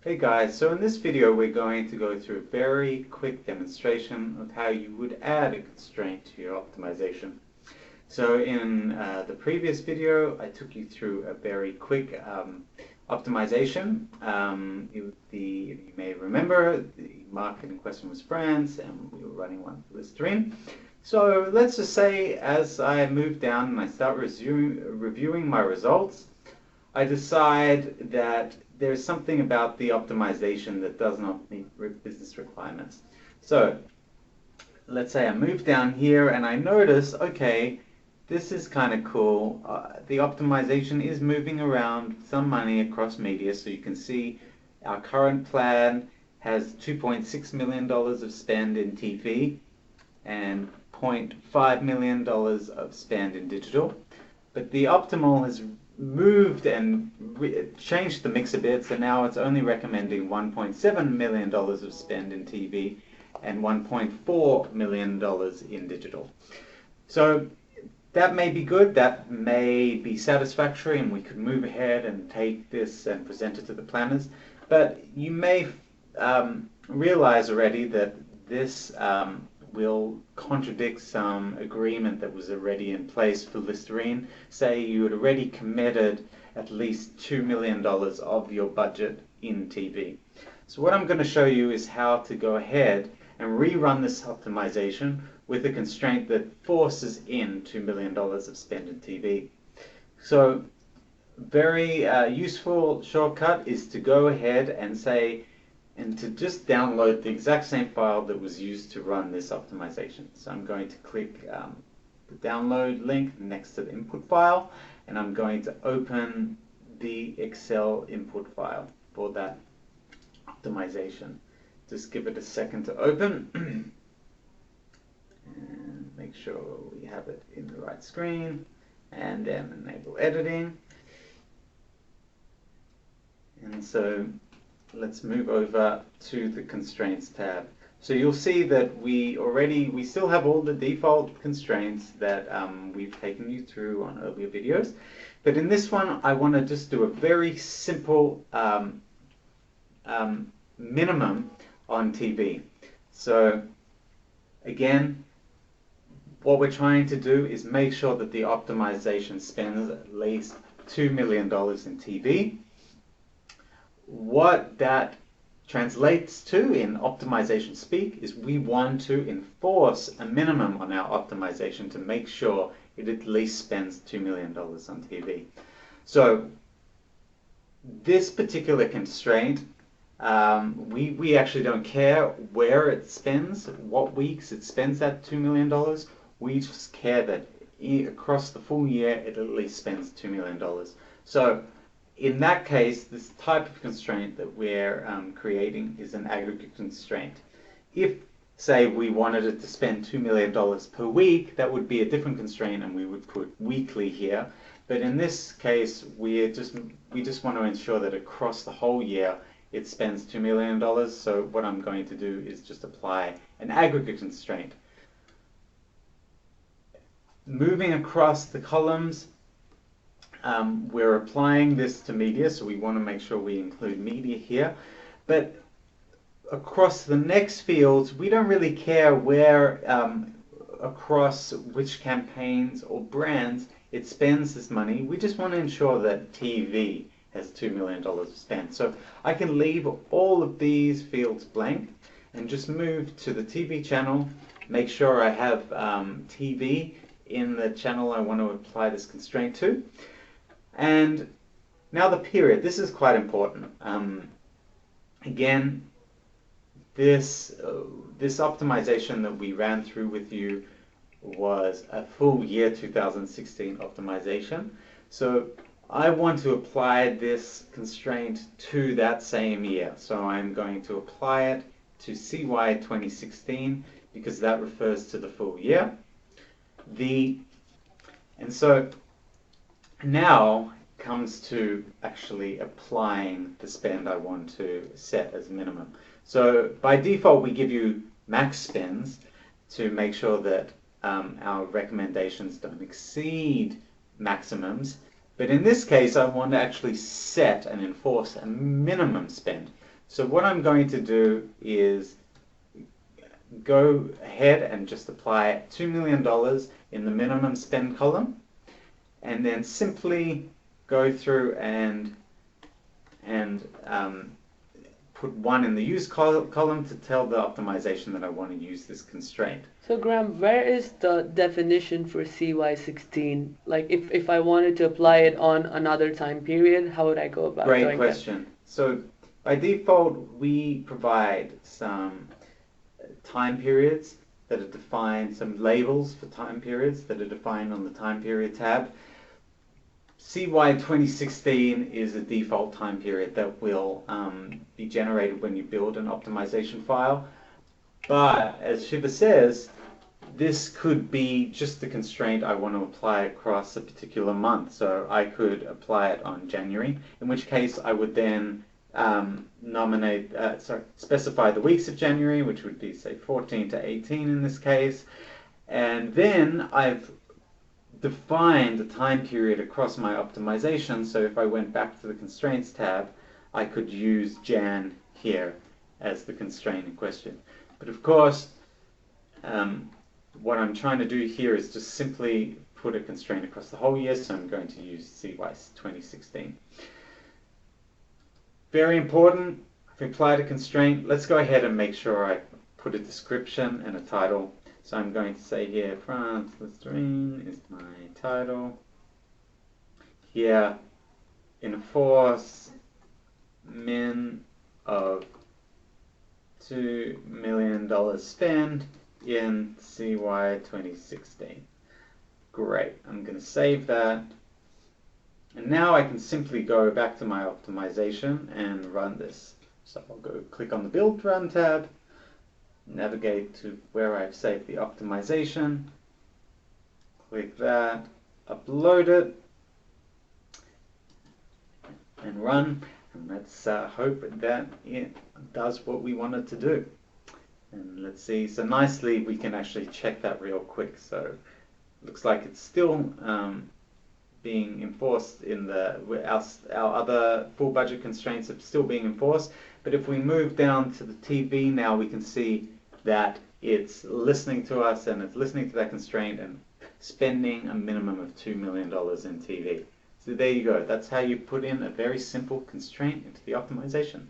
Hey guys, so in this video we're going to go through a very quick demonstration of how you would add a constraint to your optimization. So in the previous video I took you through a very quick optimization. You may remember the market in question was France and we were running one for Listerine. So let's just say as I move down and I start reviewing my results, I decide that there's something about the optimization that does not meet business requirements. So let's say I move down here and I notice, okay, this is kind of cool. The optimization is moving around some money across media. So you can see our current plan has $2.6 million of spend in TV and $0.5 million of spend in digital. But the optimal has moved and changed the mix a bit, so now it's only recommending $1.7 million of spend in TV and $1.4 million in digital. So that may be good, that may be satisfactory, and we could move ahead and take this and present it to the planners. But you may realize already that this will contradict some agreement that was already in place for Listerine. Say you had already committed at least $2 million of your budget in TV. So what I'm going to show you is how to go ahead and rerun this optimization with a constraint that forces in $2 million of spend in TV. So very useful shortcut is to go ahead and say, and to just download the exact same file that was used to run this optimization. So I'm going to click the download link next to the input file, and I'm going to open the Excel input file for that optimization. Just give it a second to open and make sure we have it in the right screen, and then enable editing. And so let's move over to the constraints tab. So you'll see that we still have all the default constraints that we've taken you through on earlier videos. But in this one, I want to just do a very simple minimum on TV. So again, what we're trying to do is make sure that the optimization spends at least $2 million in TV. What that translates to in optimization speak is we want to enforce a minimum on our optimization to make sure it at least spends $2 million on TV. So this particular constraint, we actually don't care where it spends, what weeks it spends that $2 million. We just care that across the full year it at least spends $2 million. So in that case, this type of constraint that we're creating is an aggregate constraint. If, say, we wanted it to spend $2 million per week, that would be a different constraint and we would put weekly here. But in this case, we just want to ensure that across the whole year it spends $2 million. So what I'm going to do is just apply an aggregate constraint. Moving across the columns, we're applying this to media, so we want to make sure we include media here. But across the next fields, we don't really care where across which campaigns or brands it spends this money. We just want to ensure that TV has $2 million spent. So I can leave all of these fields blank and just move to the TV channel, make sure I have TV in the channel I want to apply this constraint to. And now the period, this is quite important. Again, this optimization that we ran through with you was a full year 2016 optimization. So I want to apply this constraint to that same year. So I'm going to apply it to CY 2016 because that refers to the full year. And so now comes to actually applying the spend I want to set as minimum. So by default, we give you max spends to make sure that our recommendations don't exceed maximums. But in this case, I want to actually set and enforce a minimum spend. So what I'm going to do is go ahead and just apply $2 million in the minimum spend column, and then simply go through and put 1 in the use column to tell the optimization that I want to use this constraint. So Graham, where is the definition for CY16? Like if I wanted to apply it on another time period, how would I go about doing Great question. So by default, we provide some time periods that are defined, some labels for time periods that are defined on the time period tab. CY 2016 is a default time period that will be generated when you build an optimization file. But as Shiva says, this could be just the constraint I want to apply across a particular month. So I could apply it on January, in which case I would then specify the weeks of January, which would be, say, 14 to 18 in this case. And then I've defined the time period across my optimization. So if I went back to the constraints tab, I could use Jan here as the constraint in question. But of course, what I'm trying to do here is just simply put a constraint across the whole year, so I'm going to use CY 2016. Very important, I've applied a constraint. Let's go ahead and make sure I put a description and a title. So I'm going to say here, France Listerine is my title. Here, enforce min of $2 million spend in CY 2016. Great, I'm going to save that. And now I can simply go back to my optimization and run this. So I'll go click on the Build Run tab, navigate to where I've saved the optimization, click that, upload it, and run. And let's hope that it does what we want it to do. And let's see, so nicely we can actually check that real quick. So it looks like it's still being enforced in our other full budget constraints are still being enforced. But if we move down to the TV now, we can see that it's listening to us and it's listening to that constraint and spending a minimum of $2 million in TV. So there you go. That's how you put in a very simple constraint into the optimization.